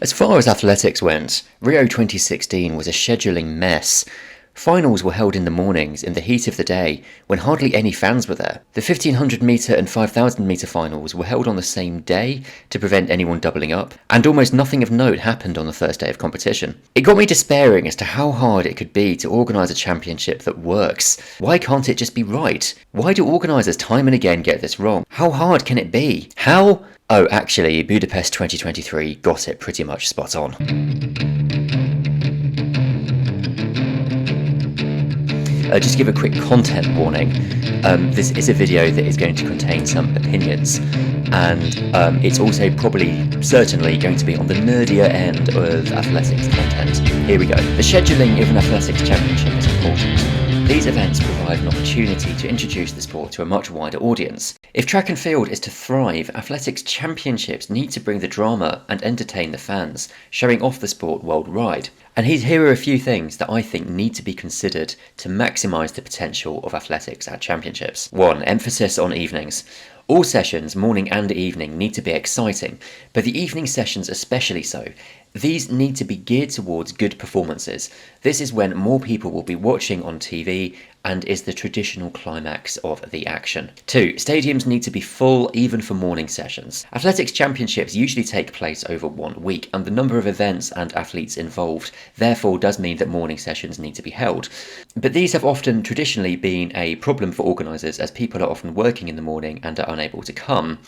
As far as athletics went, Rio 2016 was a scheduling mess. Finals were held in the mornings in the heat of the day when hardly any fans were there. The 1500 metre and 5000 metre finals were held on the same day to prevent anyone doubling up, and almost nothing of note happened on the first day of competition. It got me despairing as to how hard it could be to organise a championship that works. Why can't it just be right? Why do organisers time and again get this wrong? How hard can it be? How? Oh, actually, Budapest 2023 got it pretty much spot on. Just to give a quick content warning, this is a video that is going to contain some opinions, and it's also certainly going to be on the nerdier end of athletics content. Here we go. The scheduling of an athletics championship is important. These events provide an opportunity to introduce the sport to a much wider audience. If track and field is to thrive, athletics championships need to bring the drama and entertain the fans, showing off the sport worldwide. And here are a few things that I think need to be considered to maximise the potential of athletics at championships. 1. Emphasis on evenings. All sessions, morning and evening, need to be exciting, but the evening sessions especially so. These need to be geared towards good performances. This is when more people will be watching on TV and is the traditional climax of the action. 2. Stadiums need to be full even for morning sessions. Athletics championships usually take place over 1 week, and the number of events and athletes involved therefore does mean that morning sessions need to be held. But these have often traditionally been a problem for organisers, as people are often working in the morning and are unable to come,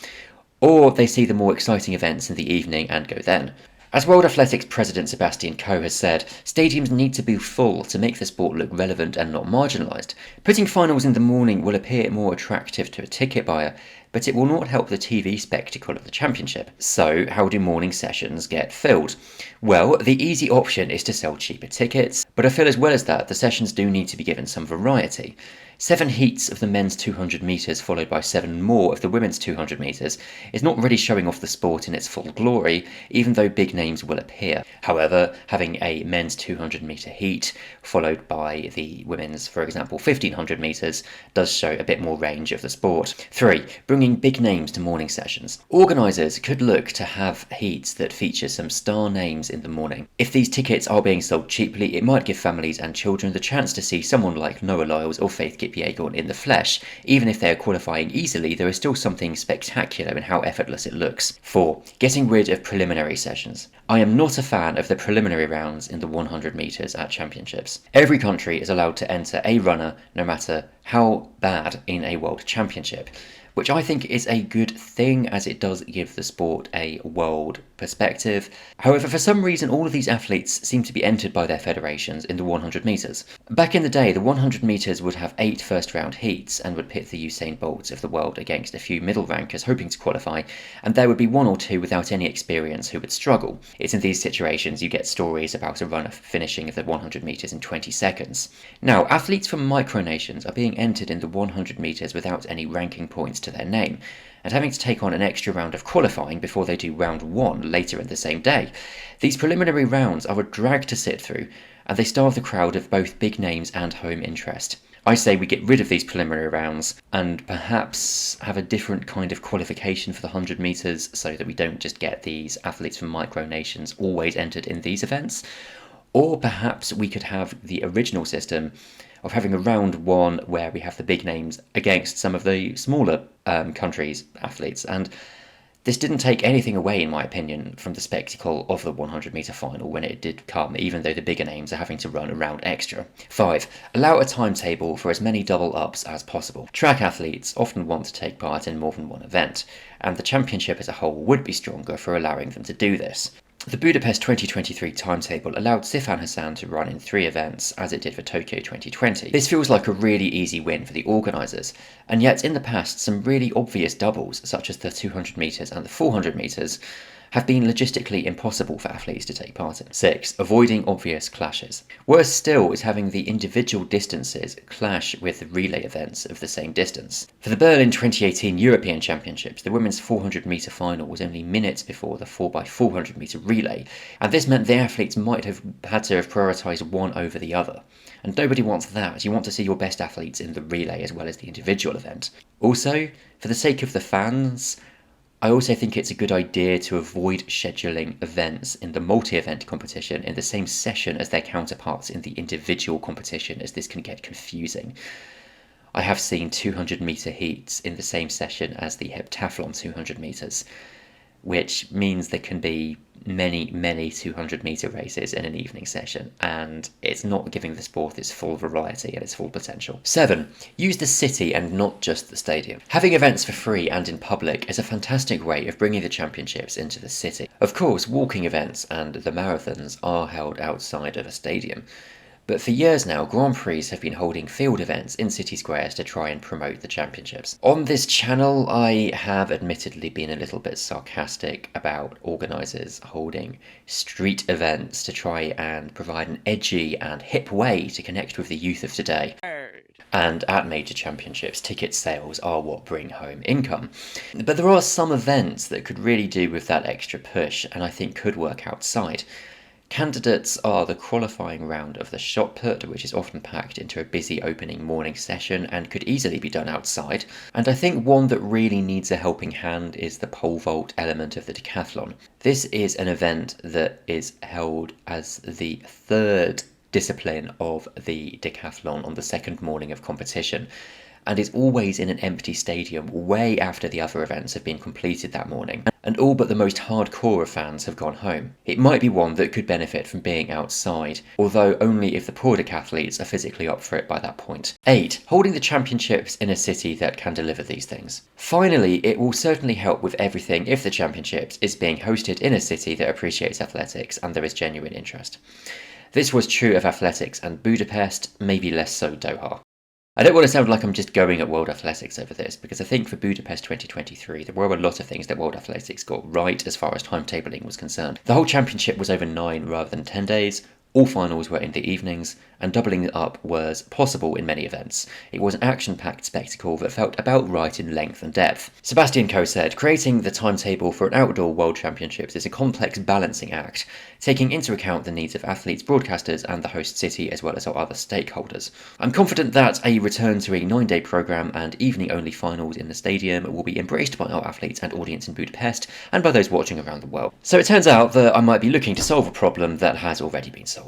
or they see the more exciting events in the evening and go then. As World Athletics President Seb Coe has said, stadiums need to be full to make the sport look relevant and not marginalised. Putting finals in the morning will appear more attractive to a ticket buyer, but it will not help the TV spectacle of the championship. So, how do morning sessions get filled? Well, the easy option is to sell cheaper tickets, but I feel as well as that, the sessions do need to be given some variety. 7 heats of the men's 200 metres followed by 7 more of the women's 200 metres is not really showing off the sport in its full glory, even though big names will appear. However, having a men's 200 metre heat followed by the women's, for example, 1500 metres does show a bit more range of the sport. 3. Bringing big names to morning sessions. Organisers could look to have heats that feature some star names in the morning. If these tickets are being sold cheaply, it might give families and children the chance to see someone like Noah Lyles or Faith Kipyegon in the flesh. Even if they are qualifying easily, there is still something spectacular in how effortless it looks. 4. Getting rid of preliminary sessions. I am not a fan of the preliminary rounds in the 100 metres at championships. Every country is allowed to enter a runner, no matter how bad, in a world championship, which I think is a good thing, as it does give the sport a world perspective. However, for some reason all of these athletes seem to be entered by their federations in the 100 metres. Back in the day, the 100 metres would have 8 first round heats and would pit the Usain Bolts of the world against a few middle rankers hoping to qualify, and there would be 1 or 2 without any experience who would struggle. It's in these situations you get stories about a runner finishing the 100 metres in 20 seconds. Now, athletes from micronations are being entered in the 100 metres without any ranking points to their name, and having to take on an extra round of qualifying before they do round 1 later in the same day. These preliminary rounds are a drag to sit through, and they starve the crowd of both big names and home interest. I say we get rid of these preliminary rounds and perhaps have a different kind of qualification for the 100 metres so that we don't just get these athletes from micronations always entered in these events. Or perhaps we could have the original system of having a round 1 where we have the big names against some of the smaller countries' athletes. And this didn't take anything away, in my opinion, from the spectacle of the 100 metre final when it did come, even though the bigger names are having to run a round extra. 5. Allow a timetable for as many double-ups as possible. Track athletes often want to take part in more than one event, and the championship as a whole would be stronger for allowing them to do this. The Budapest 2023 timetable allowed Sifan Hassan to run in 3 events, as it did for Tokyo 2020. This feels like a really easy win for the organisers, and yet in the past some really obvious doubles, such as the 200 metres and the 400 metres, have been logistically impossible for athletes to take part in. 6. Avoiding obvious clashes. Worse still is having the individual distances clash with the relay events of the same distance. For the Berlin 2018 European Championships, the women's 400 metre final was only minutes before the 4x400 metre relay, and this meant the athletes might have had to have prioritised one over the other. And nobody wants that. You want to see your best athletes in the relay as well as the individual event. Also, for the sake of the fans, I also think it's a good idea to avoid scheduling events in the multi-event competition in the same session as their counterparts in the individual competition, as this can get confusing. I have seen 200-metre heats in the same session as the heptathlon 200 metres, which means there can be many 200-metre races in an evening session, and it's not giving the sport its full variety and its full potential. 7. Use the city and not just the stadium. Having events for free and in public is a fantastic way of bringing the championships into the city. Of course, walking events and the marathons are held outside of a stadium, but for years now, Grand Prix have been holding field events in city squares to try and promote the championships. On this channel, I have admittedly been a little bit sarcastic about organisers holding street events to try and provide an edgy and hip way to connect with the youth of today. And at major championships, ticket sales are what bring home income. But there are some events that could really do with that extra push, and I think could work outside. Candidates are the qualifying round of the shot put, which is often packed into a busy opening morning session and could easily be done outside. And I think one that really needs a helping hand is the pole vault element of the decathlon. This is an event that is held as the third discipline of the decathlon on the second morning of competition, and is always in an empty stadium way after the other events have been completed that morning, and all but the most hardcore of fans have gone home. It might be one that could benefit from being outside, although only if the poor decathletes are physically up for it by that point. 8. Holding the championships in a city that can deliver these things. Finally, it will certainly help with everything if the championships is being hosted in a city that appreciates athletics and there is genuine interest. This was true of athletics and Budapest, maybe less so Doha. I don't want to sound like I'm just going at World Athletics over this, because I think for Budapest 2023 there were a lot of things that World Athletics got right as far as timetabling was concerned. The whole championship was over 9 rather than 10 days, all finals were in the evenings, and doubling it up was possible in many events. It was an action-packed spectacle that felt about right in length and depth. Seb Coe said, "Creating the timetable for an outdoor World Championships is a complex balancing act, taking into account the needs of athletes, broadcasters, and the host city, as well as our other stakeholders. I'm confident that a return to a 9-day programme and evening-only finals in the stadium will be embraced by our athletes and audience in Budapest, and by those watching around the world." So it turns out that I might be looking to solve a problem that has already been solved.